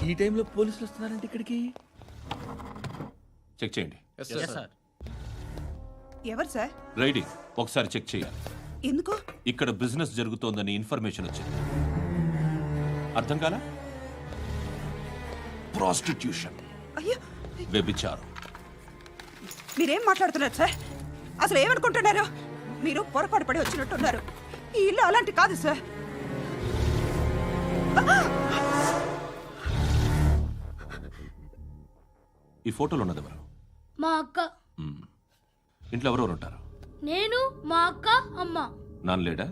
ఈ టైంలో పోలీసులు వస్తున్నారంటే ఇక్కడికి. చెక్ చేయండి. ఎవరు సార్? రైడింగ్ ఒకసారి చెక్ చేయాలి. ఎందుకు? ఇక్కడ బిజినెస్ జరుగుతోందని ఇన్ఫర్మేషన్ వచ్చింది. అర్థం కాలా? ప్రాస్టిట్యూషన్, అయ్యో, వ్యభిచారం. మీరేం మాట్లాడుతున్నారు సార్? అసలు ఏమనుకుంటున్నారు? మీరు పొరపాటు పడి వచ్చినట్టున్నారు. ఈ ఇల్లు అలాంటి కాదు సార్. ఈ ఫోటోలో ఉన్నది ఎవరు? మా అక్క. ఇంట్లో ఎవరెవరు ఉంటారు? నేను, మా అక్క, అమ్మ. నాన్న లేడా?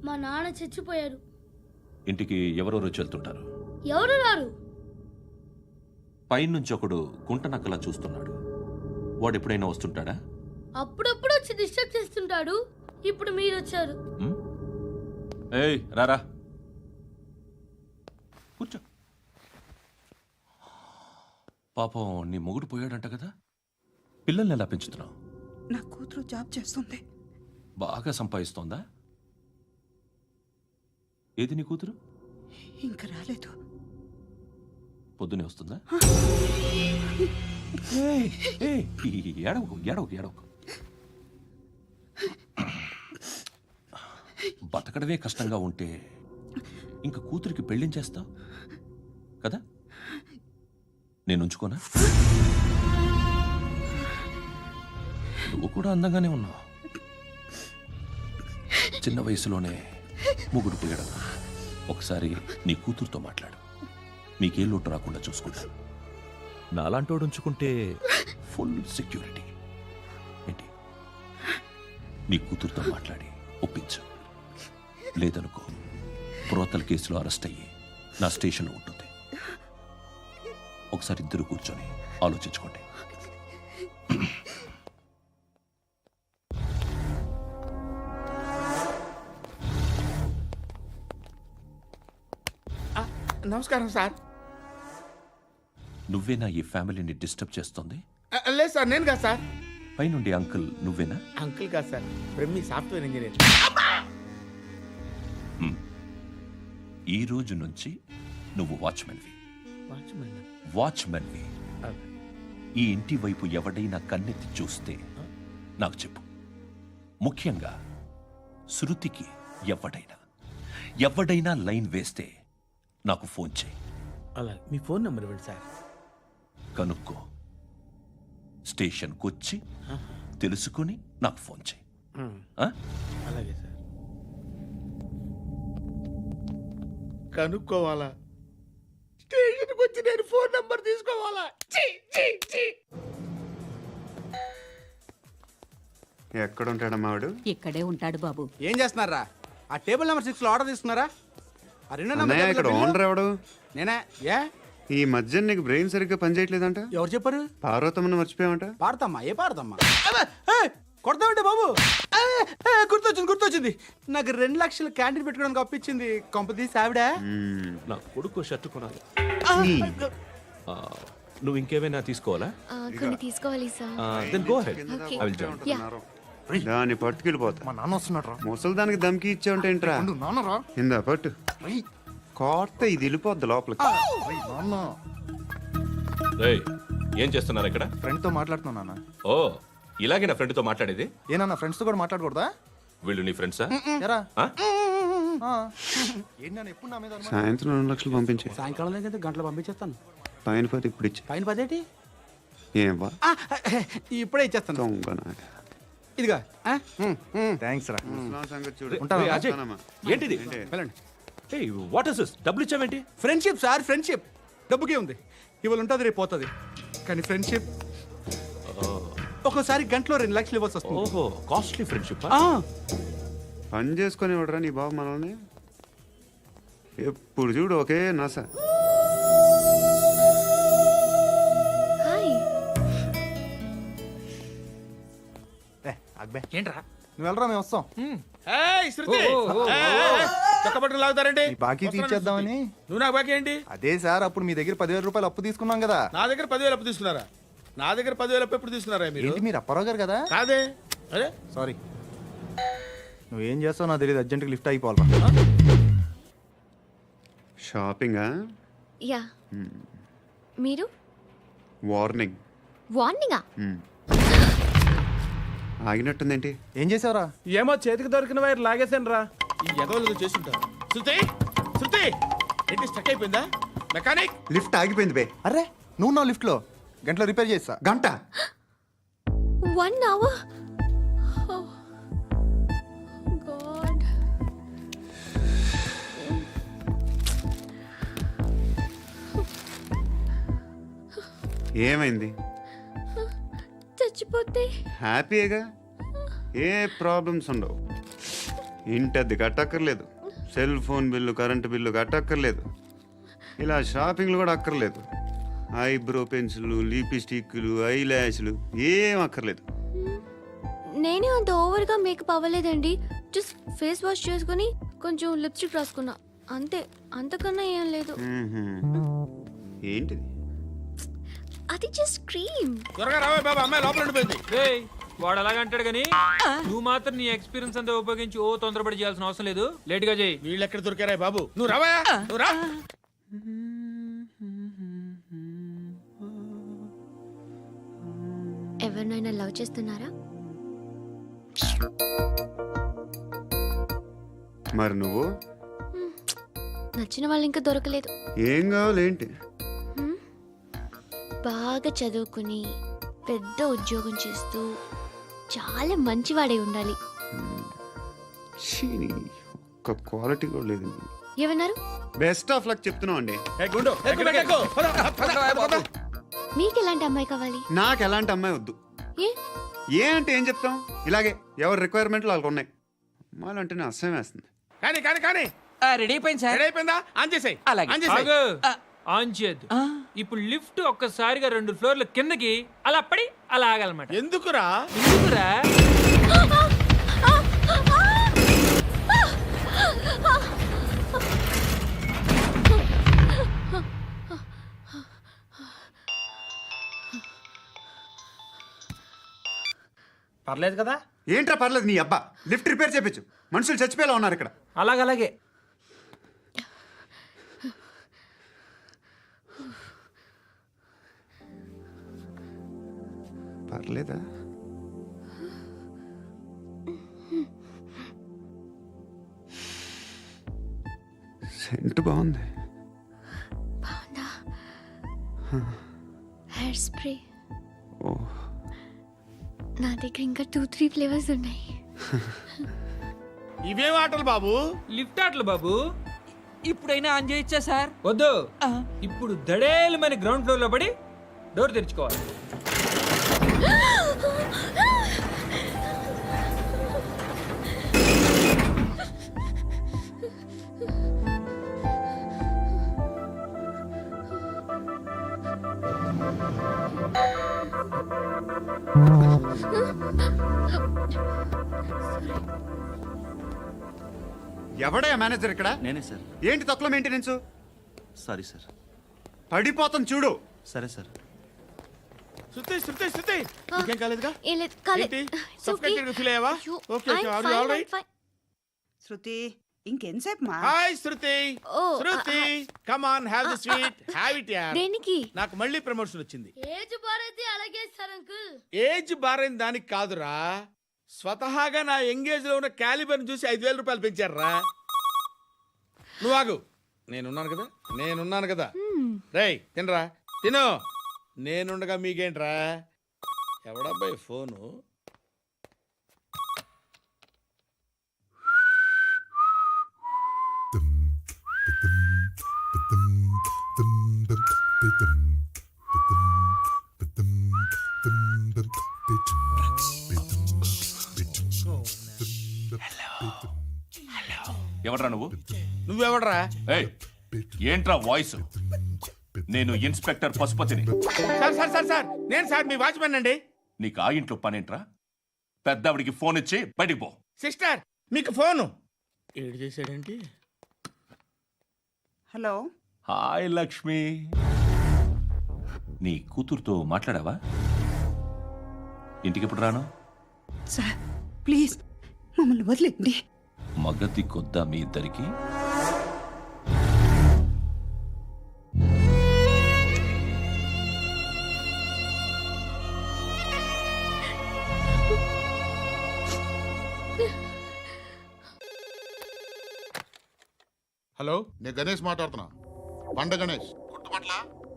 మా నాన్న చచ్చిపోయారు. ఇంటికి ఎవరెవరు వచ్చి వెళ్తుంటారు? ఎవరు రారు. పైనుంచి ఒకడు గుంట నక్కలా చూస్తున్నాడు. వాడు ఎప్పుడైనా వస్తుంటాడా? అప్పుడప్పుడు వచ్చి డిస్టర్బ్ చేస్తుంటాడు. ఇప్పుడు మీరు వచ్చారు. ఏయ్ రారా, కూర్చో. పాపం నీ మొగుడు పోయాడంట కదా, పిల్లల్ని ఎలా పెంచుతున్నావు? నా కూతురు జాబ్ చేస్తుంది. బాగా సంపాదిస్తోందా? ఏది నీ కూతురు? ఇంకా రాలేదు. పొద్దునే వస్తుందా? ఏడవకు ఏడవకు ఏడవకు. బతకడమే కష్టంగా ఉంటే ఇంకా కూతురికి పెళ్ళించేస్తావు కదా? నేను ఉంచుకోనా? నువ్వు కూడా అందంగానే ఉన్నావు. చిన్న వయసులోనే ముగ్గురు పోయడం. ఒకసారి నీ కూతురుతో మాట్లాడు. మీకే లోటు రాకుండా చూసుకుంటాను. నాలాంటోడు ఉంచుకుంటే ఫుల్ సెక్యూరిటీ. ఏంటి, నీ కూతురుతో మాట్లాడి ఒప్పించు. లేదనుకో, ప్రోతల కేసులో అరెస్ట్ అయ్యి నా స్టేషన్లో ఉంటుంది. ఒకసారి ఇద్దరు కూర్చొని ఆలోచించుకోండి. నమస్కారం సార్. నువ్వేనా ఈ ఫ్యామిలీని డిస్టర్బ్ చేస్తుంది? లేదు సార్, నేను కాదు సార్. పైనుండి అంకుల్ నువ్వేనా? అంకుల్ కాదు సార్, బ్రహ్మి సాఫ్ట్వేర్ ఇంజనీర్. ఈ రోజు నుంచి నువ్వు వాచ్మెన్వి. వాచ్మెన్వి. ఈ ఇంటి వైపు ఎవడైనా కన్నెత్తి చూస్తే నాకు చెప్పు. ముఖ్యంగా శృతికి ఎవడైనా లైన్ వేస్తే నాకు ఫోన్ చేయి. అలా మీ ఫోన్ నెంబర్ ఇవ్వండి సార్. కనుక్కో, స్టేషన్కి వచ్చి తెలుసుకుని నాకు ఫోన్ చేయి. అలాగే సార్. కనుక్కోవాలా? స్టేషన్కి వచ్చి నేను ఫోన్ నెంబర్ తీసుకోవాలా? ఎక్కడ ఉంటాడమ్మా వాడు? ఇక్కడే ఉంటాడు బాబు. ఏం చేస్తున్నారా? ఆ టేబుల్ నెంబర్ 6 లో ఆర్డర్ తీసుకున్నారా? ఆ రెండో అన్నయ్య, నెంబర్ ఇక్కడ ఓనర్ ఎవడు? నేనే. ఏ ఈ మధ్య నీకు బ్రెయిన్ సరిగ్గా పనిచేయట్లేదంట. ఎవరు చెప్పారు? పార్వతమ్మను మర్చిపోయామంట. పాడతామ్మా? ఏ పాడతామ్మా? కొడతామంటే బాబు. గుర్తొచ్చింది. నాకు 2 లక్షలు క్యాంటీన్ పెట్టుకోవడానికి అప్పించింది కొంపదీసి ఆవిడ. నా కొడుకు షర్ట్ కొనాలి. నువ్వు ఇంకేమైనా తీసుకోవాలా? కొన్ని తీసుకోవాలి sir. Then go ahead. Okay. I will join. దాన్ని పట్టుకెళ్ళిపోతా. మా నాన్న వస్తున్నాడు రా. ముసలి దానికి దమ్కి ఇచ్చావుంటే ఏంట్రా? నాన్నరా. ఇందా పట్టు. కోర్త ఇది వెళ్ళిపోద్ది లోపలికి. రేయ్, ఏం చేస్తున్నారు ఇక్కడ? ఫ్రెండ్ తో మాట్లాడుతున్నా నాన్న. ఓ, ఇలాగే నా ఫ్రెండ్తో మాట్లాడేది? ఏనా ఫ్రెండ్స్ తో కూడా మాట్లాడకూడదా? వీళ్ళు నీ ఫ్రెండ్సా? ఎరా ఆ? ఏంటి ఎప్పుడు నా మీద అనుమానం? సాయంత్రం 2 లక్షలు పంపించే. సాయంకాలం దగ్గర గంటలు పంపించేస్తాను. పైన పోతే ఇప్పుడు ఇచ్చే. పైన 10 ఏం వా ఇప్పుడే ఇచ్చేస్తాను. దొంగనా. ఇదిగా థ్యాంక్స్ రా. ముసలాం సంగతి చూడు. ఉంటాను. రేయ్, అజయ్, ఉంటానమ్మా. ఏంటిది? వెళ్ళండి. ఏయ్, వాట్ ఇస్ దిస్? డబ్బులు ఇచ్చావేంటి? Friendship sir, friendship. డబ్బుకే ఉంది. ఇవాళ ఉంటుంది, రేపు పోతుంది. కానీ ఫ్రెండ్షిప్ ఒక్కోసారి గంటలో 2 లక్షలు ఇవ్వాల్సి వస్తుంది. ఓహో, కాస్ట్లీ ఫ్రెండ్షిప్. పని చేసుకొని ఇవ్వడరా నీ బాబు మనల్ని. ఎప్పుడు చూడు ఒకే నస. ఏంట్రా నువ్వు వెళ్ళరా, మేము వస్తాం. చక్కబట్టుకు లాగుతారండి. బాకీ తీర్చేద్దామని. నువ్వు నాకు బాకీ ఏంటి? అదే సార్, అప్పుడు మీ దగ్గర 10,000 రూపాయలు అప్పు తీసుకున్నాం కదా. నా దగ్గర 10,000 అప్పు తీసుకున్నారా? నా దగ్గర 10,000 అప్పు ఎప్పుడు తీసుకున్నారా మీరు? ఏంటి మీరు అప్పారావు గారు కదా? కాదే. అరే సారీ. నువ్వేం చేస్తావు నాకు తెలియదు, అర్జెంట్గా లిఫ్ట్ అయిపోవాలి. షాపింగా? యా మీరు వార్నింగ్. వార్నింగా? ఆగినట్టుందేంటి? ఏం చేసావురా? ఏమో చేతికి దొరికిన వైర్ లాగేసాను రా. ఈ ఎగవలు చేస్తుంటారు. శృతి శృతి ఏంటి స్టక్ అయిపోయిందా? మెకానిక్ లిఫ్ట్ ఆగిపోయింది బే. అరే నువ్వు నా లిఫ్ట్ లో గంటలో రిపేర్ చేస్తా. గంట 1 hour? Oh, God. ఏమైంది? చచ్చిపోతే హ్యాపీగా, ఏ ప్రాబ్లమ్స్ ఉండవు. ఇంటి అద్దె కట్టక్కర్లేదు, cell phone bill, current bill కట్టక్కర్లేదు, ఇలా షాపింగ్లు కూడా అక్కర్లేదు. ఐబ్రో పెన్సిల్లు, లిప్స్టిక్లు, ఐ ల్యాష్లు ఏం అక్కర్లేదు. నేనే అంత ఓవర్గా మేకప్ అవ్వలేదండి. జస్ట్ ఫేస్ వాష్ చేసుకుని కొంచెం లిప్స్టిక్ రాసుకున్నా అంతే, అంతకన్నా ఏం లేదు. ఏంటిది? అది జస్ట్ క్రీమ్. త్వరగా రావే బాబా, అమ్మాయి లోపల ఉండిపోయింది. వాడు అలాగంటాడు కానీ నువ్వు మాత్రం నీ ఎక్స్పీరియన్స్ అంతా ఉపయోగించి తొందరపడి చేయాల్సిన అవసరం లేదు. లేట్ గా చేయి. వీళ్ళు ఎక్కడ దొరికారా బాబు? నువ్వు రావా, నువ్వు రా. ఎవరినైనా లవ్ చేస్తున్నారా? మరి నువ్వు? నచ్చిన వాళ్ళు ఇంకా దొరకలేదు. ఏం కావాలి ఏంటి? బాగా చదువుకుని పెద్ద ఉద్యోగం చేస్తూ చాలా మంచివాడే ఉండాలి. ఒక్క క్వాలిటీ కూడా లేదు. ఏమన్నారు? బెస్ట్ ఆఫ్ లక్ చెప్తున్నావు అండి. గుండు మీకు ఎలాంటి అమ్మాయి కావాలి? నాకు ఎలాంటి అమ్మాయి వద్దు. ఏ అంటే ఏం చెప్తాం, ఇలాగే ఎవరి రిక్వైర్మెంట్లు వాళ్ళకు ఉన్నాయి. అమ్మాయిలు అంటేనే అసహ్యం వేస్తుంది. కానీ కానీ కానీ రెడీ అయిపోయింది సార్. రెడీ అయిపోయిందా? ఆన్ చేసేయ్. అలాగే. ఆన్ చేసేయ్. ఆన్ చేయద్దు. ఇప్పుడు లిఫ్ట్ ఒక్కసారిగా 2 ఫ్లోర్ల కిందకి అలా పడి అలా ఆగాలన్నమాట. ఎందుకురా? ఎందుకురా? పర్లేదు కదా? ఏంట్రా పర్లేదు నీ అబ్బా. లిఫ్ట్ రిపేర్ చేయించు, మనుషులు చచ్చిపోయేలా ఉన్నారు ఇక్కడ. అలాగే పర్లేదా? సెంట్ బాగుంది. బాగుందా? Hair spray. ఓ, నా దగ్గర ఇంకా 2-3 ఫ్లేవర్స్ ఉన్నాయి. ఇవేం ఆటలు బాబు? లిఫ్ట్ ఆటలు బాబు. ఇప్పుడైనా ఆన్ చేయొచ్చా సార్? వద్దు. ఇప్పుడు దడేలు మన గ్రౌండ్ ఫ్లోర్ లో పడి డోర్ తెరుచుకోవాలి. ఎవడయ్యా మేనేజర్ ఇక్కడ? నేనే సార్. ఏంటి తక్కువ మెయింటెనెన్స్? Sorry sir. పడిపోతాం చూడు. సరే సార్. శృతి శృతి శృతి ఇంకేం కాలేదుగా? ఏం లేదు, కాలేదు. ఏంటి? It's okay. Suffocated feel అయ్యావా? అయ్యో, Okay, okay. I'm Are you fine, all right? I'm fine. శృతి ఇంకెంతసేపు మా? Hi Shruti. Oh, Shruti come on, have the sweet, have it యార్. దేనికి? నాకు మళ్ళీ ప్రమోషన్ వచ్చింది. ఏజ్ బారైతే అలాగే సార్ అంకుల్. ఏజ్ బారైన దానికి కాదురా, స్వతహాగా నా ఎంగేజ్ లో ఉన్న క్యాలిబర్ చూసి 5,000 రూపాయలు పెంచారా. నువ్వు ఆగు, నేనున్నాను కదా. రేయ్ తినరా, తిను. నేనుండగా మీకేంట్రా? ఎవడబ్బాయి ఫోను? ఎవడ్రా నువ్వు? నువ్వెవడరా? ఏయ్, ఏంట్రా వాయిస్? నేను ఇన్స్పెక్టర్ పశుపతిని. సార్ నేను సార్ మీ వాచ్మెన్ అండి. నీకు ఆ ఇంట్లో పనేంట్రా? పెద్దవిడికి ఫోన్ ఇచ్చి బయటికి పో. సిస్టర్ మీకు ఫోను. ఏడు చేశాడేంటి? హలో. హాయ్ లక్ష్మి. నీ కూతురుతో మాట్లాడావా? ఇంటికి ఎప్పుడు రాను? సార్ ప్లీజ్ మమ్మల్ని వదిలేండి. మగతి కొద్దా మీ ఇద్దరికి? హలో నేను గణేష్ మాట్లాడుతున్నా. బండ గణేష్ గుర్తుపట్ల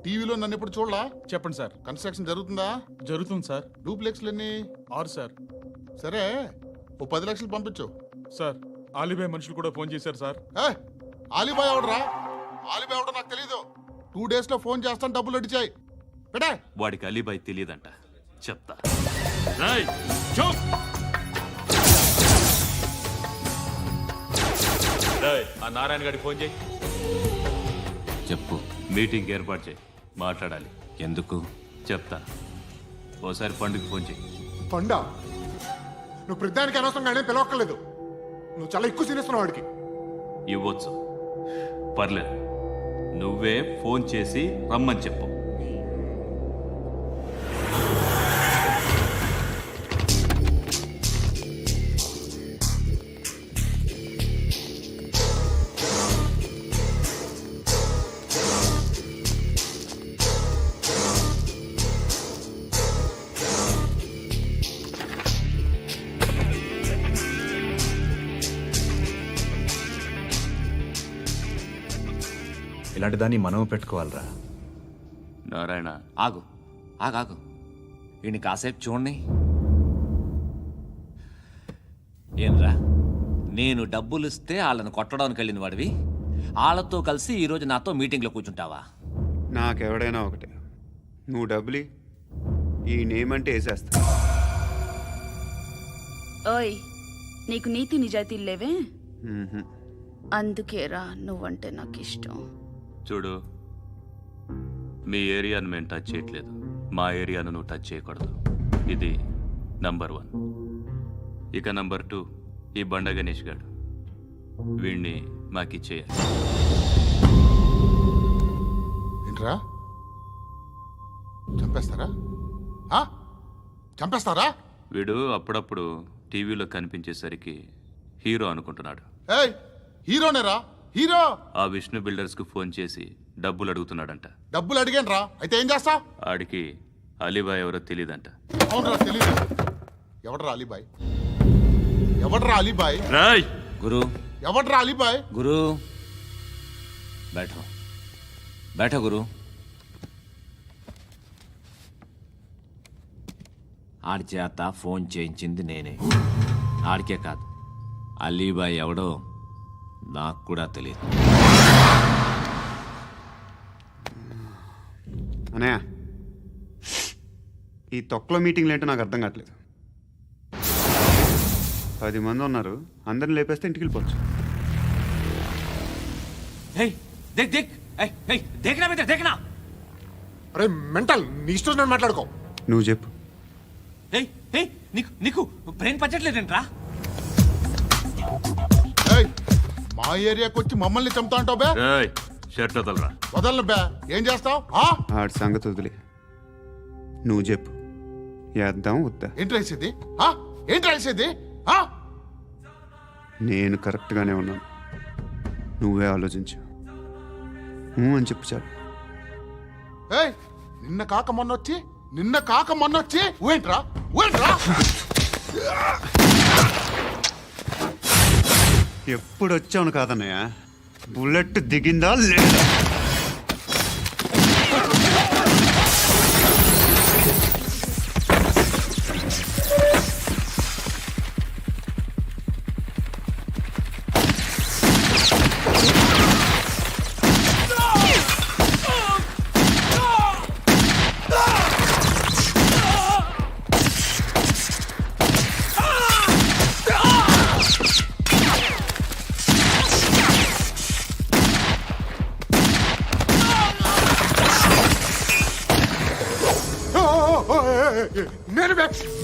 టీవీలో నన్ను ఎప్పుడు చూడలా? చెప్పండి సార్. కన్స్ట్రక్షన్ జరుగుతుందా? జరుగుతుంది సార్. డూప్లెక్స్లు ఎన్ని? 6 సార్. సరే, ఓ 10 లక్షలు పంపించు. సార్ ఆలిబాయ్ మనుషులు కూడా ఫోన్ చేశారు సార్. ఆలిబాయ్ ఎవడరా? ఆలిబాయ్ ఎవడో నాకు తెలీదు. 2 days లో ఫోన్ చేస్తాను, డబ్బులు అడిచాయి పెడే. వాడికి అలీబాయ్ తెలియదంట, చెప్తా. రేయ్, చూప్. రేయ్, ఆ నారాయణ గారికి ఫోన్ చేయి. చెప్పు. మీటింగ్ ఏర్పాటు చేయి, మాట్లాడాలి. ఎందుకు చెప్తా. ఓసారి పండుగ ఫోన్ చేయి. పండా, నువ్వు ప్రతిదానికి అనవసరంగానే పిలవక్కర్లేదు. నువ్వు చాలా ఎక్కువ సీనిస్తున్నావు వాడికి. ఇవ్వచ్చు, పర్లేదు. నువ్వే ఫోన్ చేసి రమ్మని చెప్పు. ఇలాంటి దాన్ని మనం పెట్టుకోవాలరా. నారాయణ, ఆగు ఆగాగు, వీడిని కాసేపు చూడండి. ఏంరా, నేను డబ్బులు ఇస్తే వాళ్ళని కొట్టడానికి వెళ్ళిన వాడివి, వాళ్ళతో కలిసి ఈరోజు నాతో మీటింగ్లో కూర్చుంటావా? నాకెవడైనా ఒకటే. నువ్వు డబ్బులి, ఈ నేమ్ అంటే వేసేస్తా. ఓయ్, నీకు నీతి నిజాయితీలు లేవే, మ్మ్హ్మ్. అందుకేరా నువ్వంటే నాకు ఇష్టం. చూడు, మీ ఏరియాను మేము టచ్ చేయట్లేదు, మా ఏరియాను నువ్వు టచ్ చేయకూడదు. ఇది నంబర్ 1. ఇక నంబర్ 2, ఈ బండ గణేష్ గాడు, వీణ్ణి మాకిచ్చేయాలి. ఏంట్రా, చంపేస్తారా? చంపేస్తారా? వీడు అప్పుడప్పుడు టీవీలో కనిపించేసరికి హీరో అనుకుంటున్నాడు. ఏయ్, హీరోనేరా, హీరో. ఆ విష్ణు బిల్డర్స్కు ఫోన్ చేసి డబ్బులు అడుగుతున్నాడంట. డబ్బులు అడిగాను రా, అయితే ఏం చేస్తా? ఆడికి అలీబాయ్ ఎవరో తెలియదంట. అవునరా, తెలీదు. ఎవడరా అలీబాయ్? ఎవడరా అలీబాయ్? రాయ్ గురు, ఎవడరా అలీబాయ్? గురు बैठो बैठो గురు. ఆడి చేత ఫోన్ చేయించింది నేనే. ఆడికే కాదు, అలీబాయ్ ఎవడో నాకు కూడా తెలియదు. అనయ్య, ఈ తొక్కలో మీటింగ్లు ఏంటో నాకు అర్థం కావట్లేదు. 10 మంది ఉన్నారు, అందరిని లేపేస్తే ఇంటికి వెళ్ళిపోవచ్చు. దేక్ దేక్, దేఖనా బేటా దేఖనా. అరే మెంటల్, నీ ఇష్టం నేను మాట్లాడుకో. నువ్వు చెప్పు. నీకు నీకు బ్రెయిన్ పచ్చట్లేదంట్రా. ఏయ్, మా ఏరియాకి వచ్చి మమ్మల్ని చంపుతా అంటావు బే? రాయ్, షర్ట్ వదలరా. వదలను బే. ఏం చేస్తావు? ఆడి సంగతి వదిలే, నువ్వు చెప్పు. వేద్దాం వద్దా? ఏంటి రాసేది? ఏంటి రాసేది? నేను కరెక్ట్గానే ఉన్నాను, నువ్వే ఆలోచించు. అని చెప్పు చాలు. ఏయ్, నిన్న కాక మొన్నొచ్చి ఊయంట్రా. ఎప్పుడు వచ్చావును కాదన్నయ్య, బుల్లెట్ దిగిందా లేదా?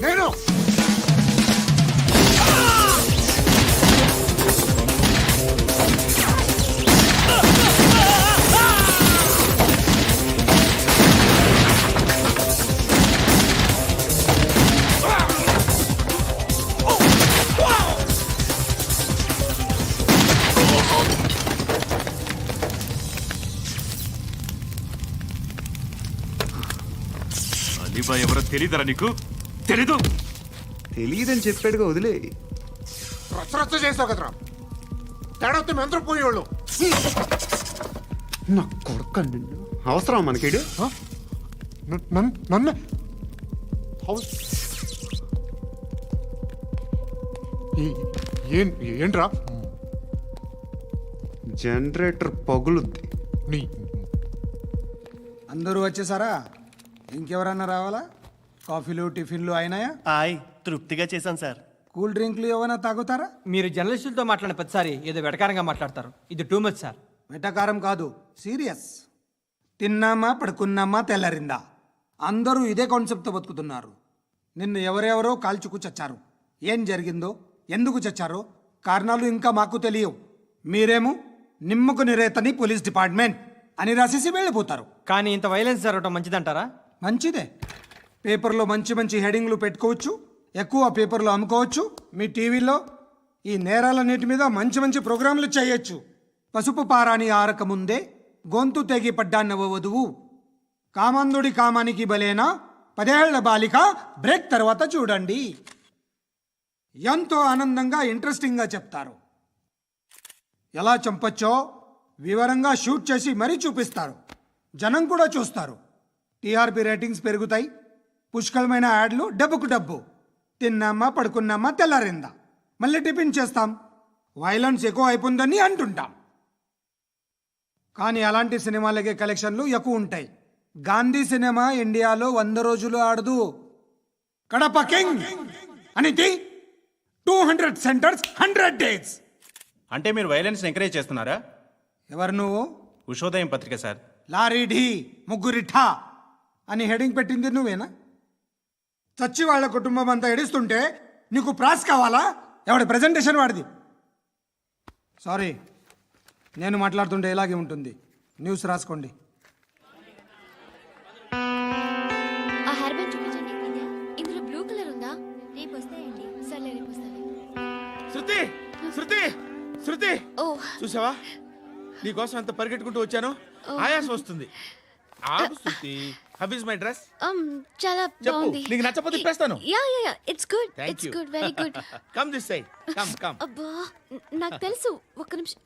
నేను అలీబాయ్ ఎవరో తెలీదరా నీకు? తెలీదు? తెలియదని చెప్పాడుగా, వదిలే. రచ్చ చేసావు కదరా. తేడా వస్తే మెంతరం పోయేవాళ్ళు. నా కొడుకు నిన్ను అవసరం మనకిడు నన్ను హౌస్ ఏంట్రా జనరేటర్ పగులుద్ది. నీ అందరూ వచ్చేసారా? ఇంకెవరన్నా రావాలా? కాఫీలు టిఫిన్లు అయినాయా? తృప్తిగా చేశాను సార్. కూల్ డ్రింక్లు ఏమైనా తాగుతారా? మీరు జర్నలిస్టులతో మాట్లాడిన ప్రతిసారి ఏదో వెటకారంగా మాట్లాడతారు. ఇది టూ మచ్ సార్. వెటకారం కాదు, సీరియస్. తిన్నామా పడుకున్నామా తెల్లరిందా, అందరూ ఇదే కాన్సెప్ట్తో బతుకుతున్నారు. నిన్ను ఎవరెవరో కాల్చుకు చచ్చారు. ఏం జరిగిందో, ఎందుకు చచ్చారో కారణాలు ఇంకా మాకు తెలియవు. మీరేమో నిమ్మకు నిరేతని పోలీస్ డిపార్ట్మెంట్ అని రాసేసి వెళ్ళిపోతారు. కానీ ఇంత వైలెన్స్ జరగడం మంచిదంటారా? మంచిదే. పేపర్లో మంచి మంచి హెడింగ్లు పెట్టుకోవచ్చు, ఎక్కువ పేపర్లు అమ్ముకోవచ్చు. మీ టీవీలో ఈ నేరాలన్నిటి మీద మంచి మంచి ప్రోగ్రాంలు చేయొచ్చు. పసుపు పారాని ఆరక ముందే గొంతు తెగి పడ్డాన్నవ వధువు, కామందుడి కామానికి బలేనా 10 ఏళ్ల బాలిక బ్రేక్ తర్వాత చూడండి. ఎంతో ఆనందంగా ఇంట్రెస్టింగ్గా చెప్తారు. ఎలా చంపచ్చో వివరంగా షూట్ చేసి మరీ చూపిస్తారు. జనం కూడా చూస్తారు. టీఆర్పీ రేటింగ్స్ పెరుగుతాయి. పుష్కలమైన యాడ్లు, డబ్బుకు డబ్బు. తిన్నామా పడుకున్నామా తెల్లారిందా, మళ్ళీ టిఫిన్ చేస్తాం. వైలెన్స్ ఎక్కువ అయిపోయిందని అంటుంటాం. కానీ అలాంటి సినిమాలకే కలెక్షన్లు ఎక్కువ ఉంటాయి. గాంధీ సినిమా ఇండియాలో 100 రోజులు ఆడదు. కడప కింగ్ అనేది 200 సెంటర్స్ 100 డేస్. అంటే మీరు వైలెన్స్ ఎంకరేజ్ చేస్తున్నారా? ఎవరు నువ్వు? ఉషోదయం పత్రిక సార్. లారీ ఢీ ముగ్గురిఠా అని హెడింగ్ పెట్టింది నువ్వేనా? చచ్చి వాళ్ళ కుటుంబం అంతా ఎడుస్తుంటే నీకు ప్రాస్ కావాలా? ఎవడి ప్రజెంటేషన్ వాడిది. సారీ, నేను మాట్లాడుతుంటే ఇలాగే ఉంటుంది. న్యూస్ రాసుకోండి. ఆ హెయిర్ బ్యాండ్ చూపించండి. ఇందులో బ్లూ కలర్ ఉందా? రేపు వస్తాయండి. సర్లే, రేపు వస్తాయి. శృతి శృతి శృతి, ఓ చూసావా నీకోసం ఎంత పరిగెట్టుకుంటూ వచ్చాను. ఆయాసం వస్తుంది. ఆగు Shruti. How is my dress? చాలా చెప్పు. బాగుంది. నీకు నచ్చకపోతే తిప్పేస్తాను. Yeah yeah yeah, it's good. Thank it's you. Good, very good. Come this side. Come come. అబ్బా, నాకు తెలుసు. ఒక్క నిమిషం.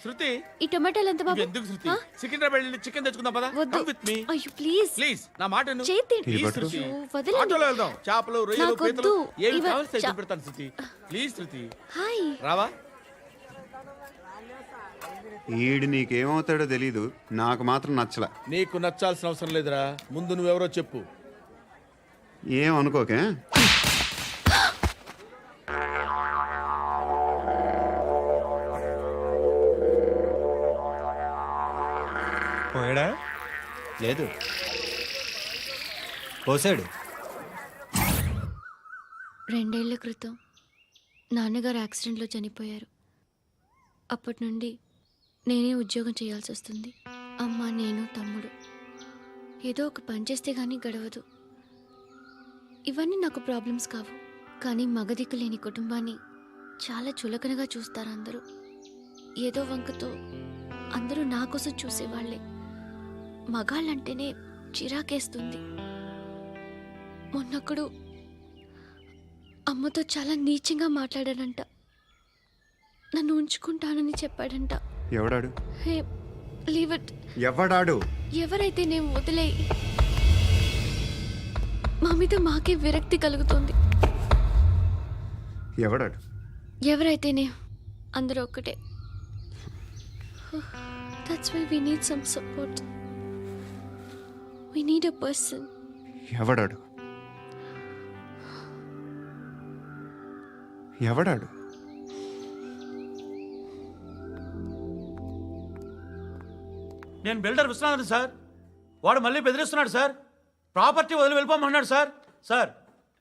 శృతి, ఈ టొమాటోలు ఎంత బాబు? ఎందుకు శృతి? సికింద్రాబాద్ వెళ్ళి చికెన్ తెచ్చుకుందాం పదా. వద్దు. కమ్ విత్ మీ అయ్యో ప్లీజ్ ప్లీజ్. నా మాట విను. చేతి Please, శృతి. వదలండి. ఆటోలో వెళ్దాం. చేపలు, రొయ్యలు, నాకు పీతలు వద్దు. ఏమి ఇవ- కావాలి చా- పెడతాను శృతి. Please Shruti. హాయ్. రావా? ఈడు నీకేమవుతాడో తెలీదు, నాకు మాత్రం నచ్చలా. నీకు నచ్చాల్సిన అవసరం లేదురా. ముందు నువ్వెవరో చెప్పు. ఏం అనుకోకే. పోయాడా? లేదు, పోసాడు. 2 ఏళ్ల క్రితం నాన్నగారు యాక్సిడెంట్లో చనిపోయారు. అప్పటి నుండి నేనే ఉద్యోగం చేయాల్సి వస్తుంది. అమ్మ, నేను, తమ్ముడు ఏదో ఒక పని చేస్తే కానీ గడవదు. ఇవన్నీ నాకు ప్రాబ్లమ్స్ కావు. కానీ మగదిక్కు లేని కుటుంబాన్ని చాలా చులకనగా చూస్తారు అందరూ. ఏదో వంకతో అందరూ నా కోసం చూసేవాళ్లే. మగాళ్ళంటేనే చిరాకేస్తుంది. మొన్నొక్కడు అమ్మతో చాలా నీచంగా మాట్లాడాడంట. నన్ను ఉంచుకుంటానని చెప్పాడంట. ఎవడాడు? హే, లీవ్ ఇట్. ఎవడాడు? ఎవరైతే నేను వదిలే. మా మీద మాకే విరక్తి కలుగుతుంది. ఎవడాడు? ఎవరైతేనే అందరూ ఒక్కటే. That's why we need some support. We need a person. ఎవడాడు? ఎవడాడు? నేను బిల్డర్ విశ్వనాథన్ సార్. వాడు మళ్ళీ బెదిరిస్తున్నాడు సార్. ప్రాపర్టీ వదిలి వెళ్ళిపోమన్నాడు సార్. సార్,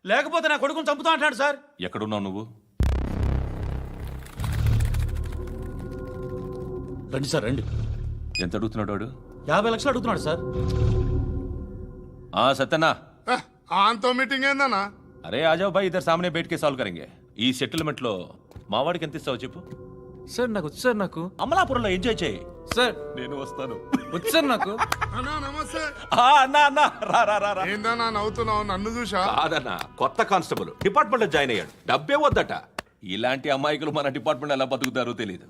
లేకపోతే నా కొడుకుని చంపుతా అంటున్నాడు సార్. ఎక్కడున్నావు నువ్వు? రండి సార్, రండి. ఎంత అడుగుతున్నాడు వాడు? 50 లక్షలు అడుగుతున్నాడు సార్. సత్యనా, ఆంతో మీటింగ్ ఏందన్నా? అరే ఆజావ్ భాయ్, ఇద్దరు సామనే బయట కే సాల్వ్ కరెంగే. ఈ సెటిల్మెంట్ లో మావాడికి ఎంత ఇస్తావు చెప్పు. సార్ నాకు వచ్చు సార్. నాకు అమలాపురంలో ఎంజాయ్ చేయి సార్. నేను వస్తాను. వచ్చు సార్ నాకు. అన్నా నమస్తే. అన్నా అన్నా, రా రా రా రా. ఏందన్నా నవ్వుతున్నావు? నన్ను చూసా? కాదన్నా, కొత్త కానిస్టేబుల్ డిపార్ట్మెంట్ లో జాయిన్ అయ్యాడు. డబ్బే వద్దట. ఇలాంటి అమాయకులు మన డిపార్ట్మెంట్ ఎలా బతుకుతారో తెలియదు.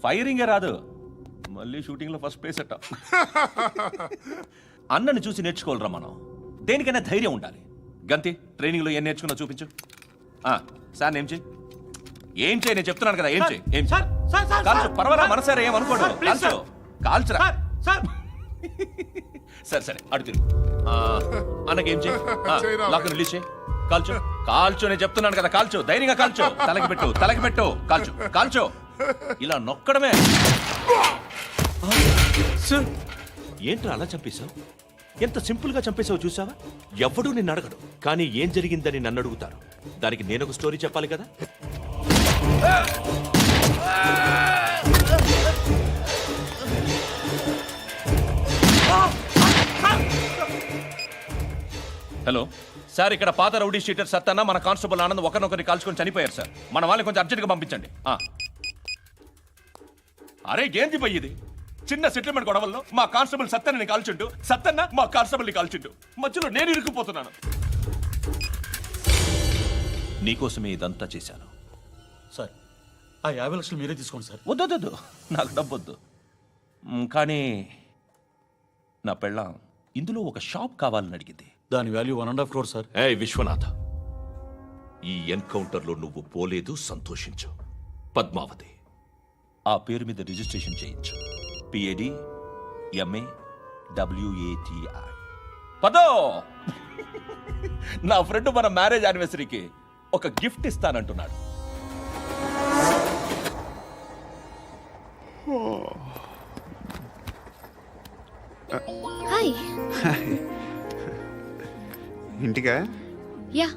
ఫైరింగే రాదు, మళ్ళీ షూటింగ్లో ఫస్ట్ ప్లేస్ అట్ట. అన్నని చూసి నేర్చుకోవాలరా మనం. దేనికైనా ధైర్యం ఉండాలి. గంతి ట్రైనింగ్లో ఏం నేర్చుకున్నా చూపించు. సార్ ఏం చేయి, ఏం చేయి, నేను చెప్తున్నాను కదా, ఏం చేయి, ఏం చేయి. కాల్చు, పర్వాలా, మనసారా ఏమనుకోడు, కాల్చు, కాల్చురా. సరే సరే అడు తిరుగు. అన్నకేం చేయి, లాక్ రిలీజ్ చేయి, కాల్చు, కాల్చు, నేను చెప్తున్నాను కదా, కాల్చు, ధైర్యంగా కాల్చు, తలకి పెట్టు, తలకి పెట్టు, కాల్చు, కాల్చు, ఇలా నొక్కడమే. ఏంట్రా అలా చంపేశావు? ఎంత సింపుల్ గా చంపేశావు చూసావా? ఎవడూ నిన్ను అడగడు, కానీ ఏం జరిగిందని నన్ను అడుగుతారు. దానికి నేను ఒక స్టోరీ చెప్పాలి కదా. హలో సార్, ఇక్కడ పాత రౌడీ షీటర్ సత్తన్న మన కానిస్టేబుల్ ఆనంద్ ఒకరినొకరిని కాల్చుకొని చనిపోయారు సార్. మన వాళ్ళని కొంచెం అర్జెంట్గా పంపించండి. అరే ఏంది పోయి ఇది? చిన్న సెటిల్మెంట్ గొడవల్లో మా కానిస్టేబుల్ సత్తన్నని కాల్చుంటూ, సత్తన్న మా కానిస్టేబుల్ని కాల్చుంటూ, మధ్యలో నేను ఇరుక్కుపోతున్నాను. నీకోసమే ఇదంతా చేశాను సార్. ఆ 50 లక్షలు మీరే తీసుకోండి సార్. వద్దొద్దు, నాకు డబ్బొద్దు. కానీ నా పెళ్ళాం ఇందులో ఒక షాప్ కావాలని అడిగింది. దాని వాల్యూ 1.5 crore సార్. ఏ విశ్వనాథ, ఈ ఎన్కౌంటర్లో నువ్వు పోలేదు, సంతోషించు. పద్మావతి ఆ పేరు మీద రిజిస్ట్రేషన్ చేయించు. PAD MA WATI. పదో, నా ఫ్రెండ్ మన మ్యారేజ్ యానివర్సరీకి ఒక గిఫ్ట్ ఇస్తానంటున్నాడు. హాయ్. ఇంటికా? యా.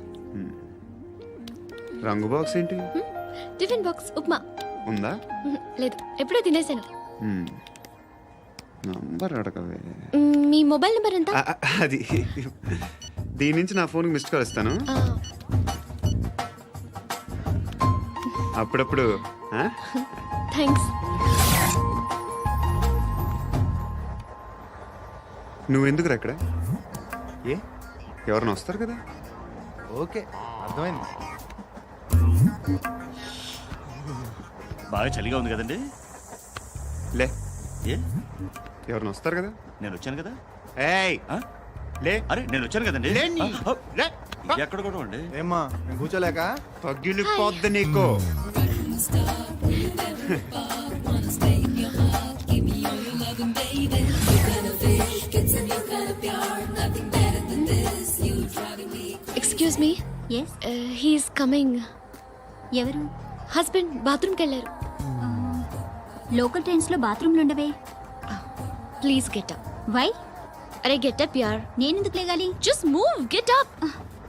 రంగు బాక్స్ ఏంటి? Tiffin box upma. ఉందా? లేదు, ఎప్పుడో తినేసాను. నంబర్ అడగవే. మీ మొబైల్ నెంబర్ ఎంత? అది దీని నుంచి నా ఫోన్కి మిస్డ్ కాల్ ఇస్తాను. అప్పుడప్పుడు. థ్యాంక్స్. నువ్వెందుకు అక్కడ? ఏ ఎవరైనా వస్తారు కదా. ఓకే, అర్థమైంది. బాగా చలిగా ఉంది కదండి. లే, ఏ ఎవరైనా వస్తారు కదా. నేను వచ్చాను కదా. ఏయ్ లే. అరే నేను వచ్చాను కదండి. ఎక్కడ కూడా అండి. ఏమ్మా నేను కూర్చోలేక? పగిలిపోద్ది నీకు. Excuse me. Yes. He's coming. ఎవరు? హస్బెండ్ బాత్రూమ్కి వెళ్ళారు. లోకల్ ట్రైన్స్లో బాత్రూమ్లు ఉండవే. Please get up. వై? అరే గెట్ అప్ యార్. నేనెందుకు లేగాలి? Just move, get up.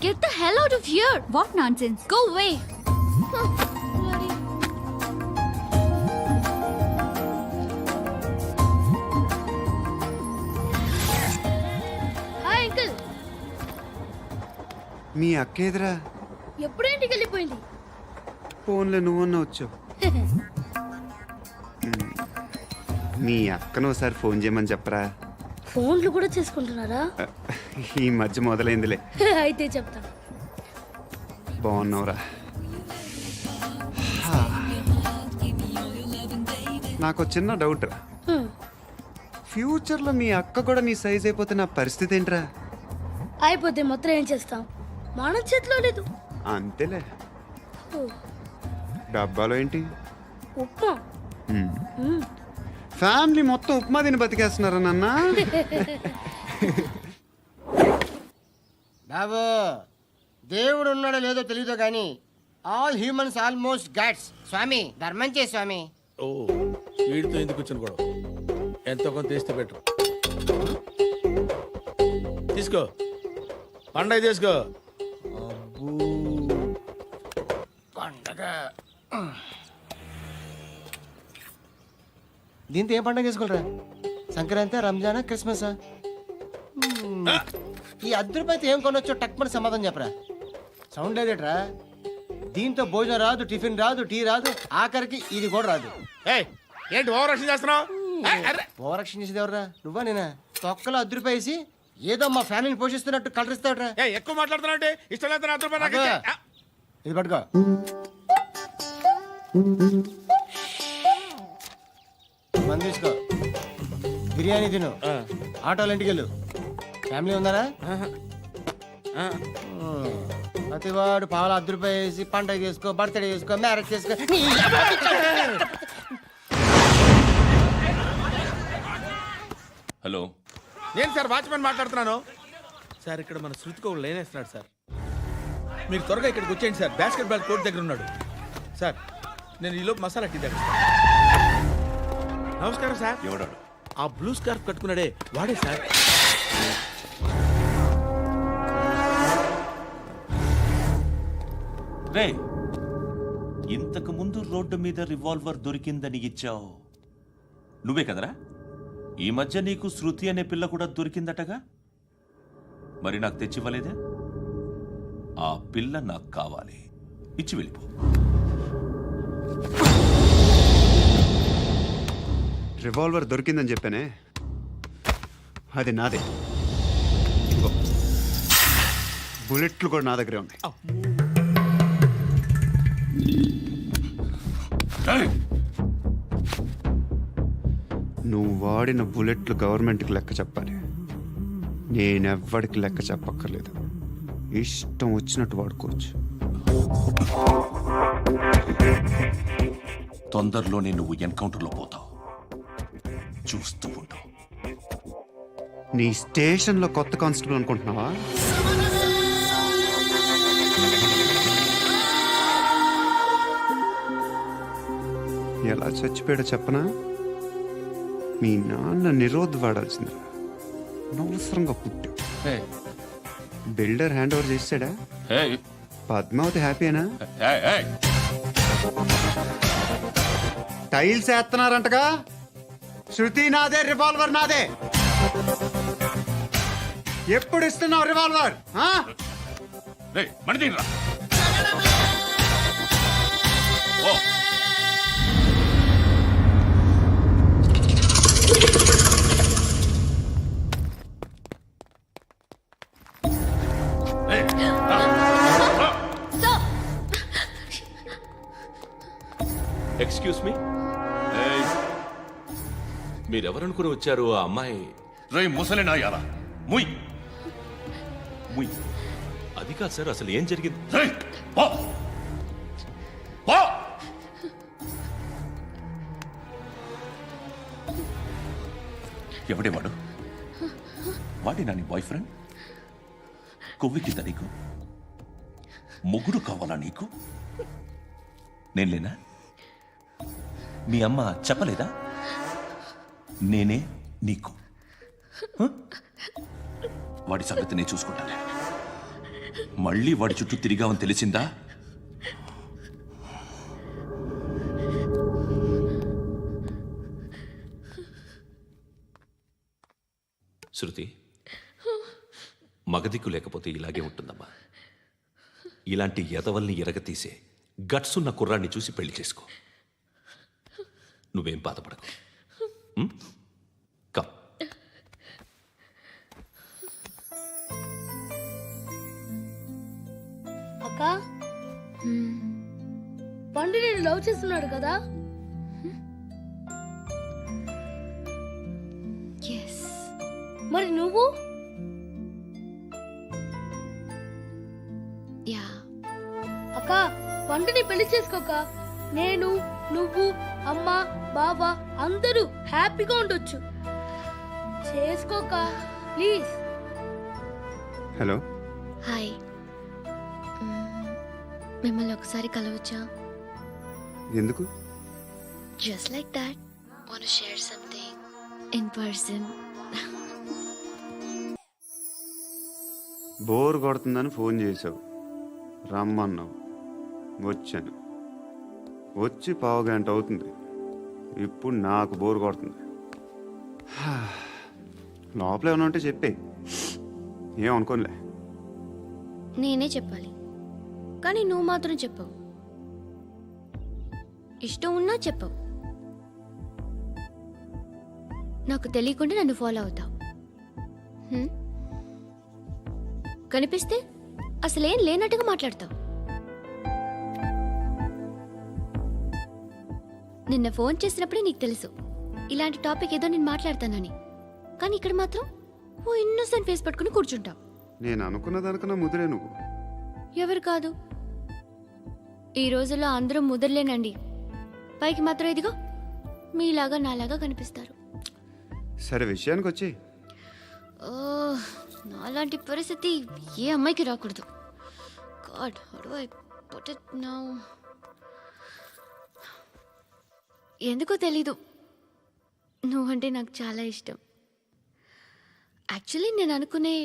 Get the hell out of here. What nonsense. Go away. Hi uncle. మీ అక్క ఎదురా? ఎప్పుడు ఇంటికి వెళ్ళిపోయింది? ఫోన్లో నువ్వన్నా వచ్చావు. మీ అక్కను ఒకసారి ఫోన్ చేయమని చెప్పరా. ఫోన్లు కూడా చేసుకుంటున్నారా? ఈ మధ్య మొదలైందిలే. అయితే చెప్తా. బాగున్నావురా? నాకు చిన్న డౌట్ రా. ఫ్యూచర్లో మీ అక్క కూడా నీ సైజ్ అయిపోతే నా పరిస్థితి ఏంట్రా? అయిపోతే మొత్తం ఏం చేస్తాం? మన చేతిలో లేదు. అంతేలే. డబ్బాలో ఏంటి? ఉప్మా. ఫ్యామిలీ మొత్తం ఉప్మా తిని బతికేస్తున్నారా నాన్న? బాబు, దేవుడు ఉన్నాడో లేదో తెలియదు కానీ ఆల్ హ్యూమన్స్ ఆల్మోస్ట్ గాడ్స్. స్వామి ధర్మం చే స్వామి. ఓ వీడితో ఎందుకు వచ్చిన గొడవ? ఎంతో కొంత తీస్తే బెటర్. తీసుకో, పండగ తీసుకో. పండగ దీంతో ఏం పండగ చేసుకోలేరా? సంక్రాంతి, రంజానా, క్రిస్మసా? ఈ ₹10 ఏం కొనొచ్చో టక్మని సమాధానం చెప్పరా. సౌండ్ లేదేట్రా? దీంతో భోజనం రాదు, టిఫిన్ రాదు, టీ రాదు, ఆఖరికి ఇది కూడా రాదు. ఏంటి ఓవర్ యాక్షన్ చేస్తున్నావు? ఓవరాక్షన్ చేసేది ఎవరా? నువ్వా నేనా? తొక్కలో ₹10 వేసి ఏదో మా ఫ్యామిలీని పోషిస్తున్నట్టు కలరిస్తావుట్రా. ఎక్కువ మాట్లాడుతున్నావు. ఇష్టం లేదు రూపాయలు. ఇది పట్టుకో. మంది తీసుకో. బిర్యానీ తిను ఆటోలు ఇంటికి వెళ్ళు ఫ్యామిలీ ఉన్నారా ప్రతివాడు పావులు ₹10 వేసి పండగ చేసుకో బర్త్డే చేసుకో మ్యారేజ్ చేసుకో హలో నేను సార్ వాచ్మెన్ మాట్లాడుతున్నాను సార్. ఇక్కడ మన శృతికో లేనేస్తున్నాడు సార్. మీరు త్వరగా ఇక్కడికి వచ్చేయండి సార్. బాస్కెట్ బాల్ కోర్ట్ దగ్గర ఉన్నాడు సార్. నేను ఈలోపు మసాలా టీ దగ్గర. నమస్కారం సార్. ఎవడాడు? ఆ బ్లూ స్కార్ఫ్ కట్టుకున్నాడే వాడే సార్. రే ఇంతకు ముందు రోడ్డు మీద రివాల్వర్ దొరికిందని ఇచ్చావు నువ్వే కదరా? ఈ మధ్య నీకు శృతి అనే పిల్ల కూడా దొరికిందటగా, మరి నాకు తెచ్చివ్వలేదే? ఆ పిల్ల నాకు కావాలి, ఇచ్చి వెళ్ళిపో. రివాల్వర్ దొరికిందని చెప్పానే, అది నాదే. ఇదిగో, బుల్లెట్లు కూడా నా దగ్గరే ఉన్నాయి. నువ్వు వాడిన బుల్లెట్లు గవర్నమెంట్కి లెక్క చెప్పాలి. నేనెవ్వడికి లెక్క చెప్పక్కర్లేదు. ఇష్టం వచ్చినట్టు వాడుకోవచ్చు. తొందరలోనే నువ్వు ఎన్కౌంటర్లో పోతావు, చూస్తూ ఉంటావు. నీ స్టేషన్లో కొత్త కానిస్టేబుల్ అనుకుంటున్నావా? ఎలా చచ్చిపోయాడో చెప్పనా? మీ నాన్న నిరోధ్ వాడాల్సింది, అనవసరంగా పుట్టావు. బిల్డర్ హ్యాండ్ ఓవర్ చేసాడా? పద్మావతి హ్యాపీనా? టైల్స్ వేస్తున్నారంటగా. శృతి నాదే, రివాల్వర్ నాదే. ఎప్పుడు ఇస్తున్నావు రివాల్వర్? ఎక్స్క్యూజ్ మీ, మీరెవరనుకుని వచ్చారు? ఆ అమ్మాయి ముసలి నాయాలా ముయ్ ముయ్. అది కాదు సార్, అసలు ఏం జరిగింది? ఎవడే వాడు? వాడి నా నీ బాయ్ ఫ్రెండ్? కొవ్వికింద నీకు? మొగుడు కావాలా నీకు? నేను లేనా? మీ అమ్మ చెప్పలేదా నేనే నీకు? వాడి సంగతి నేను చూసుకుంటానే. మళ్ళీ వాడి చుట్టూ తిరిగావని తెలిసిందా? శృతి, మగదిక్కు లేకపోతే ఇలాగే ఉంటుందమ్మా. ఇలాంటి ఎదవల్ని ఎరగతీసే గట్స్ ఉన్న కుర్రాన్ని చూసి పెళ్లి చేసుకో. నువ్వేం బాధపడకు. కమ్. అక్క, పండు నేను లవ్ చేస్తున్నాడు కదా? మరి నువ్వు? అక్క, పండుని పెళ్లి చేసుకోక నేను, నువ్వు, అమ్మ, బావ అందరూ హ్యాపీగా ఉండొచ్చు. చేసుకోక ప్లీజ్. Hello, hi. మిమ్మల్ని ఒకసారి కలవచ్చా? ఎందుకు? Just like that. Want to share something in person. Bore కొడుతుందని ఫోన్ చేసావు, రమ్మన్నావు, వచ్చాను. వచ్చి 1/2 గంట అవుతుంది. ఇప్పుడు నాకు బోర్ కొడుతుంది. లోపల ఏమైనా ఉంటే చెప్పే, ఏమనుకోనిలే. నేనే చెప్పాలి, కానీ నువ్వు మాత్రం చెప్పవు. ఇష్టం ఉన్నా చెప్పవు. నాకు తెలియకుండా నన్ను ఫాలో అవుతావు. కనిపిస్తే అసలేం లేనట్టుగా మాట్లాడతావు. నిన్న ఫోన్ చేసినప్పుడే నీకు తెలుసు ఇలాంటి టాపిక్ ఏదో నేను మాట్లాడతానని. కానీ ఇక్కడ మాత్రం ఓ ఇన్నోసెంట్ ఫేస్ పట్టుకుని కూర్చుంటావు. నేను అనుకున్న దానికన్నా ముదిరే నువ్వు. ఎవరు కాదు, ఈ రోజుల్లో అందరూ ముదరలేనండి. పైకి మాత్రం ఇదిగో మీలాగా నాలాగా కనిపిస్తారు. సరే విషయానికి వచ్చి ఓ, నాలాంటి పరిస్థితి ఏ అమ్మాయికి రాకూడదు. God, how do I put it now? ఎందుకో తెలీదు, నువ్వంటే నాకు చాలా ఇష్టం. యాక్చువల్లీ నేను అనుకునే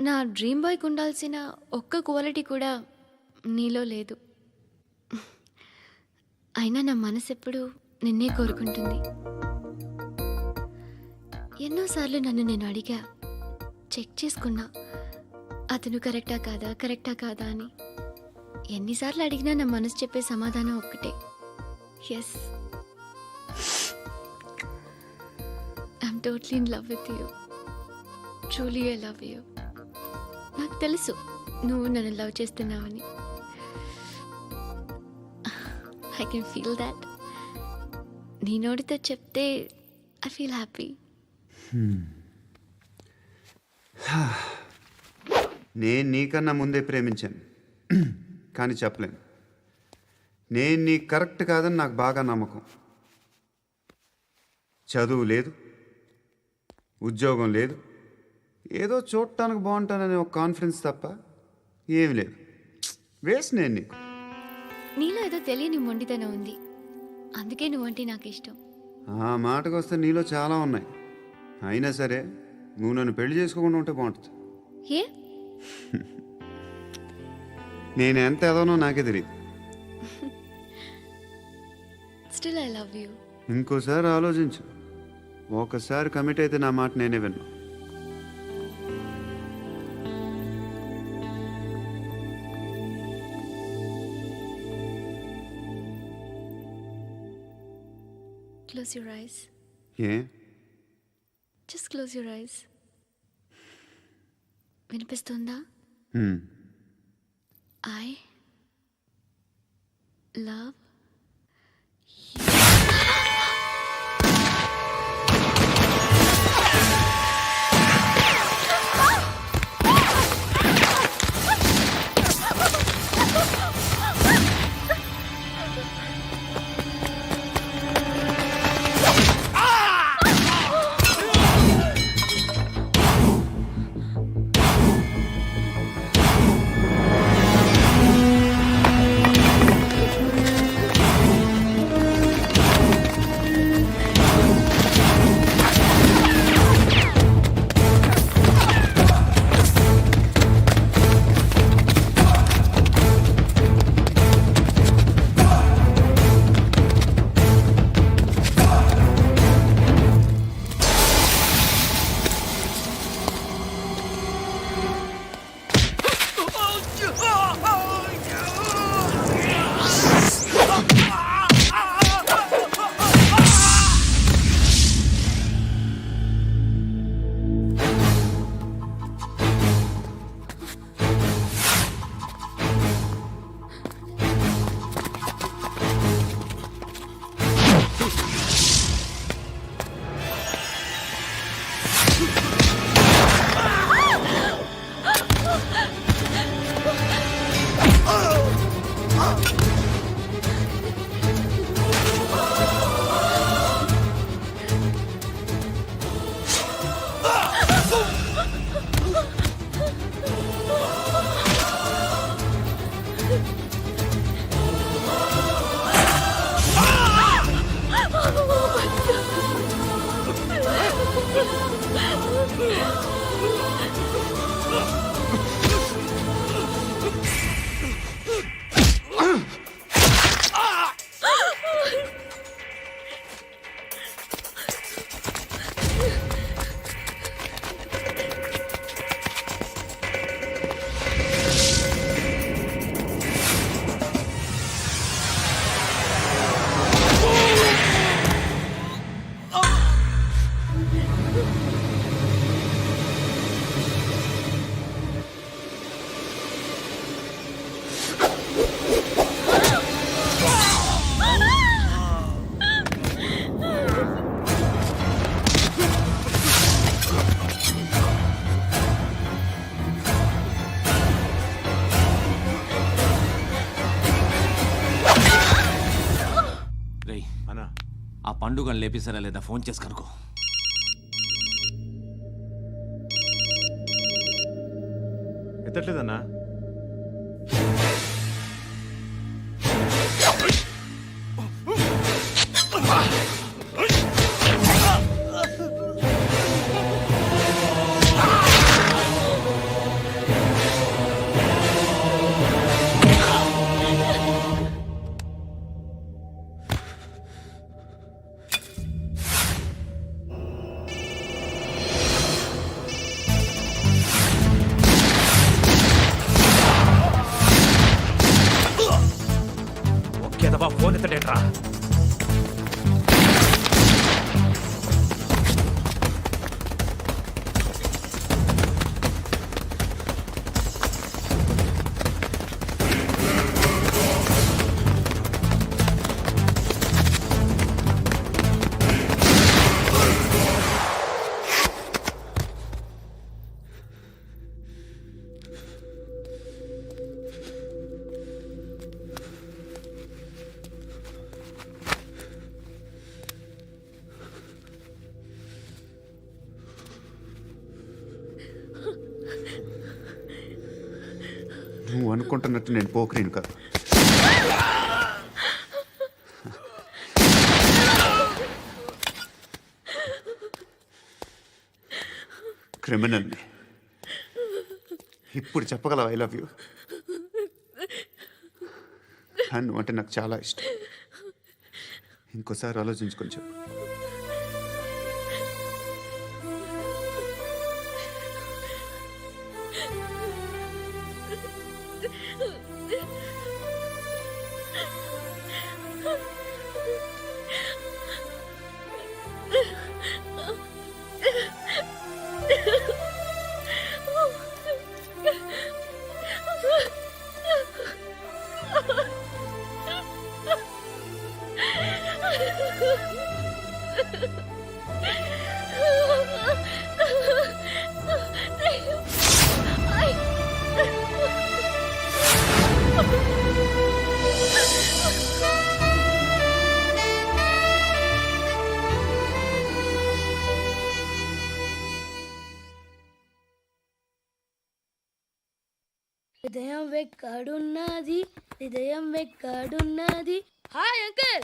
నా డ్రీమ్ బాయ్కి ఉండాల్సిన ఒక్క క్వాలిటీ కూడా నీలో లేదు. అయినా నా మనసు ఎప్పుడు నిన్నే కోరుకుంటుంది. ఎన్నోసార్లు నన్ను నేను అడిగా, చెక్ చేసుకున్నా అతను కరెక్టా కాదా అని. ఎన్నిసార్లు అడిగినా నా మనసు చెప్పే సమాధానం ఒక్కటే, yes, I'm totally in love with you. Truly I love you. నాకు తెలుసు నువ్వు నన్ను లవ్ చేస్తున్నావని. I can feel that. నీ నోటితో చెప్తే ఐ ఫీల్ హ్యాపీ. నేను నీకన్నా ముందే ప్రేమించాను, కానీ చెప్పలేను. నేను నీకు కరెక్ట్ కాదని నాకు బాగా నమ్మకం. చదువు లేదు, ఉద్యోగం లేదు, ఏదో చూడటానికి బాగుంటాననే ఒక కాన్ఫిడెన్స్ తప్ప ఏమి లేదు. వేస్ట్ నేను నీకు. నీలో ఏదో తెలియని మొండితనం ఉంది, అందుకే నువ్వంటే నాకు ఇష్టం. ఆ మాటకు వస్తే నీలో చాలా ఉన్నాయి. అయినా సరే నువ్వు నన్ను పెళ్లి చేసుకోకుండా ఉంటే బాగుంటుంది. ఏ? నేను ఎంత ఎదవనో నాకే తెలియదు. Still I love you. ఇంకోసారి ఆలోచించు. ఒకసారి కమిట్ అయితే నా మాట నేనే విన్నా. Close your eyes. A? Just close your eyes. వినిపిస్తుందా? I love పండుగ లేపేసారా లేదా ఫోన్ చేసి కనుకో. ఎత్తట్లేదన్నా. ఒకేదవా ఫోన్ ఎత్తడేట్రా. నువ్వు అనుకుంటున్నట్టు నేను పోకరీను కదా. క్రిమినల్ని. ఇప్పుడు చెప్పగలవు ఐ లవ్ యూ. నువ్వు అంటే నాకు చాలా ఇష్టం. ఇంకోసారి ఆలోచించుకొని చెప్పు. హృదయం వెక్కడున్నది, హృదయం వెక్కడున్నది. హాయ్ అంకుల్,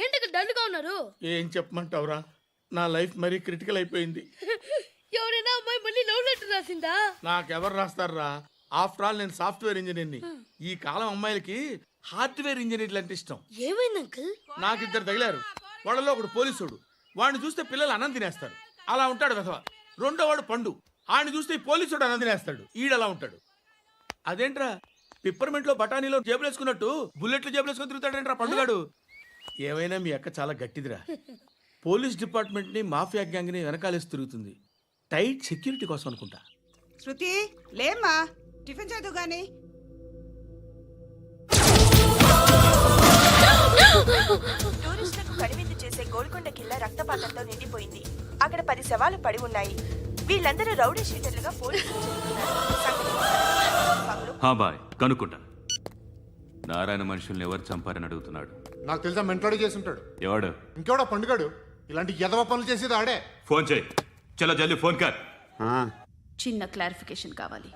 ఏంటి డల్గా ఉన్నారు? ఏం చెప్పమంటావురా, నా లైఫ్ మరీ క్రిటికల్ అయిపోయింది. ఎవరైనా అమ్మాయి మళ్ళీ లవ్ లెటర్ రాసిందా? నాకెవరు రాస్తారా? ఆఫ్టర్ ఆల్ నేను సాఫ్ట్వేర్ ఇంజనీర్ని. ఈ కాలం అమ్మాయిలకి హార్డ్వేర్ ఇంజనీర్లు అంటే ఇష్టం. ఏమైంది అంకుల్? నాకు ఇద్దరు తగిలారు. వాళ్ళలో ఒకడు పోలీసుడు. వాడిని చూస్తే పిల్లలు అన్నం తినేస్తారు, అలా ఉంటాడు వెధవ. రెండో వాడు పండు. ఆడిని చూస్తే ఈ పోలీసుడు అన్నం తినేస్తాడు, ఈడలా ఉంటాడు. అదేంట్రా పిప్పర్మెంట్ లో బఠానీలో జేబులు వేసుకున్నట్టు బుల్లెట్లు జేబులు వేసుకుని తిరుగుతాడేంట్రా పండుగాడు. ఏమైనా మీ అక్క చాలా గట్టిదిరా. పోలీస్ డిపార్ట్మెంట్ ని మాఫియా గ్యాంగ్ ని వెనకాలేసి తిరుగుతుంది. టైట్ సెక్యూరిటీ కోసం అనుకుంటా. శృతి లేమ్మా, టిఫిన్ చేద్దు గాని. టూరిస్టులకు కనువిందు చేసే గోల్కొండ కిల్లా రక్తపాతంతో నిండిపోయింది. అక్కడ 10 శవాలు పడి ఉన్నాయి. వీళ్ళందరూ రౌడీ షీటర్లుగా పోలీసులు హా బాయ్, కనుక్కుంటా. నారాయణ మనుషుల్ని ఎవరు చంపారని అడుగుతున్నాడు. నాకు తెలుసా మెంటలాడి చేసి ఉంటాడు. ఎవడు? ఇంకెవడా పండుగాడు. ఇలాంటి ఎదవ పనులు చేసేది ఆడే. ఫోన్ చేయి. చలో జల్దీ ఫోన్ కర్. చిన్న క్లారిఫికేషన్ కావాలి.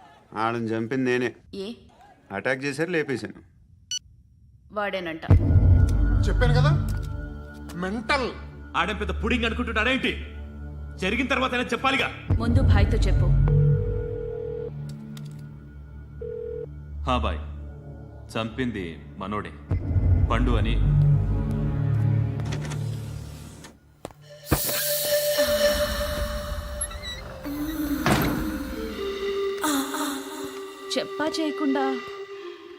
ఆడని చంపింది నేనే. ఏ అటాక్ చేశారు, లేపేశాను. వాడేనంట. చెప్పాను కదా మెంటల్. ఆడే పెద్ద పుడింగ్ అనుకుంటున్నాడేంటి? జరిగిన తర్వాత చెప్పాలిగా. ముందు భాయ్తో చెప్పు. హా బాయ్, చంపింది మనోడే, పండు అని. చెప్పా చేయకుండా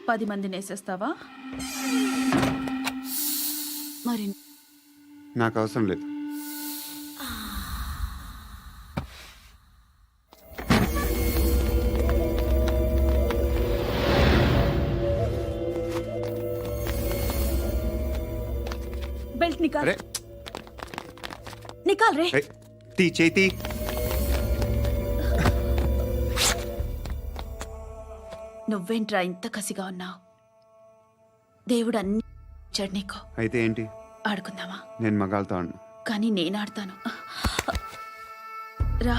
10 మందిని వేసేస్తావా? మరి నాకు అవసరం లేదు. బెల్ట్ నికాల్. నికాల్ రే. తీ చేతి. నువ్వేంట్రా ఇంత కసిగా ఉన్నావు? దేవుడు అన్ని ఇచ్చాడు నీకు. అయితే ఏంటి? ఆడుకుందామా? నేను మగాళ్ళతో ఆడను. కానీ నేను ఆడతాను. రా.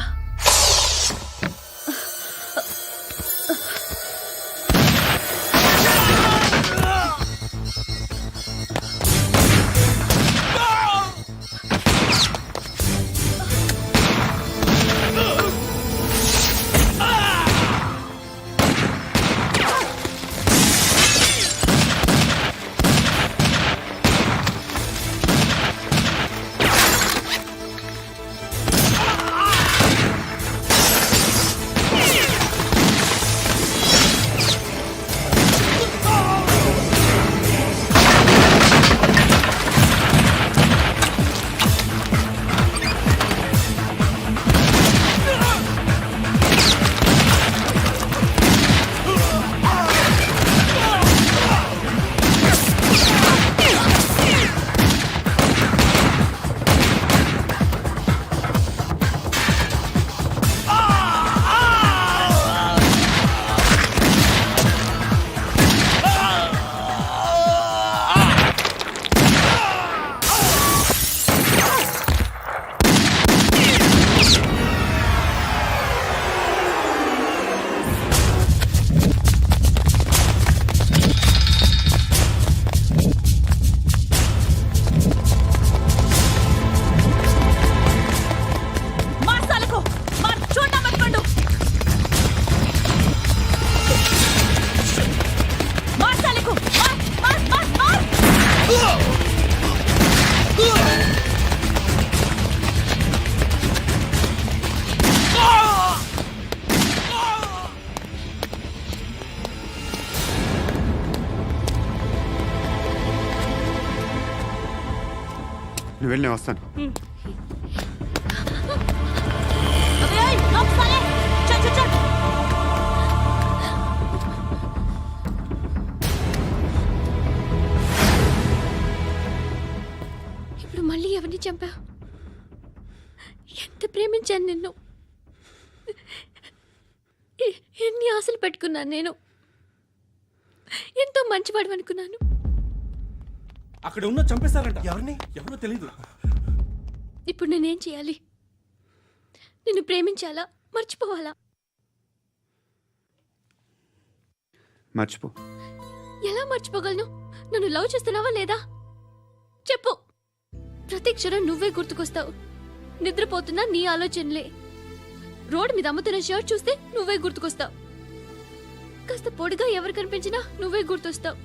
నువ్వు వెళ్ళి నేను వస్తాను. ఇప్పుడు మళ్ళీ ఎవరిని చంపా? ఎంత ప్రేమించాను నిన్ను, ఎన్ని ఆశలు పెట్టుకున్నాను నేను. ఎంతో మంచివాడు అనుకున్నాను. అక్కడ ఉన్న చంపేస్తారంట. ఎవరిని? ఎవరో తెలీదు. ఇప్పుడు నేనేం చేయాలి? నిన్ను ప్రేమించాలా, మర్చిపోవాలా? మర్చిపో. ఎలా మర్చిపోగలను? నన్ను లవ్ చేస్తున్నావా లేదా చెప్పు. ప్రతి క్షణం నువ్వే గుర్తుకొస్తావు. నిద్రపోతున్నా నీ ఆలోచనలే. రోడ్డు మీద అమ్ముతున్న షర్ట్ చూస్తే నువ్వే గుర్తుకొస్తావు. కాస్త పొడిగా ఎవరు కనిపించినా నువ్వే గుర్తొస్తావు.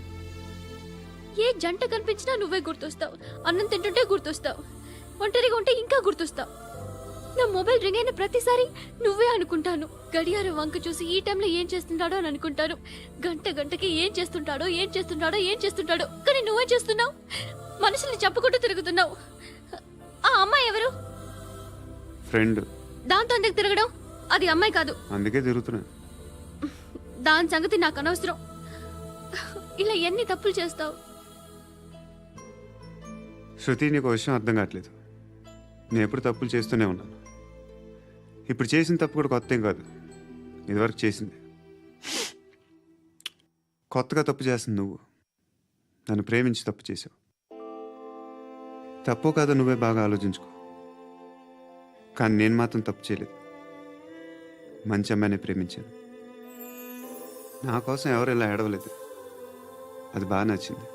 ఏ జంట కనిపించినా నువ్వే గుర్తొస్తావు. అన్నం తింటుంటే గుర్తొస్తావు. ఒంటరిగా ఉంటే ఇంకా గుర్తొస్తావు. నా మొబైల్ రింగ్ అయిన ప్రతిసారి నువ్వే అనుకుంటాను. గడియారం వంక చూసి ఈ టైంలో ఏం చేస్తుంటాడో అని అనుకుంటాను. గంట గంటకి ఏం చేస్తుంటాడో కానీ నువ్వే చేస్తున్నావు. మనుషుల్ని చంపుకుంటూ తిరుగుతున్నావు. ఆ అమ్మాయి ఎవరు? ఫ్రెండ్. దాంతో ఎందుకు తిరగడం? అది అమ్మాయి కాదు. అందుకే తిరుగుతున్నా. దాని సంగతి నాకు అనవసరం. ఇలా ఎన్ని తప్పులు చేస్తావు? శృతి, నీకు విషయం అర్థం కావట్లేదు. నేను ఎప్పుడు తప్పులు చేస్తూనే ఉన్నాను. ఇప్పుడు చేసిన తప్పు కూడా కొత్త ఏం కాదు, ఇదివరకు చేసింది. కొత్తగా తప్పు చేస్తుంది నువ్వు. నన్ను ప్రేమించి తప్పు చేసావు. తప్పు కాదో నువ్వే బాగా ఆలోచించుకో. కానీ నేను మాత్రం తప్పు చేయలేదు. మంచి అమ్మాయిని ప్రేమించాను. నా కోసం ఎవరు ఇలా ఏడవలేదు. అది బాగా నచ్చింది.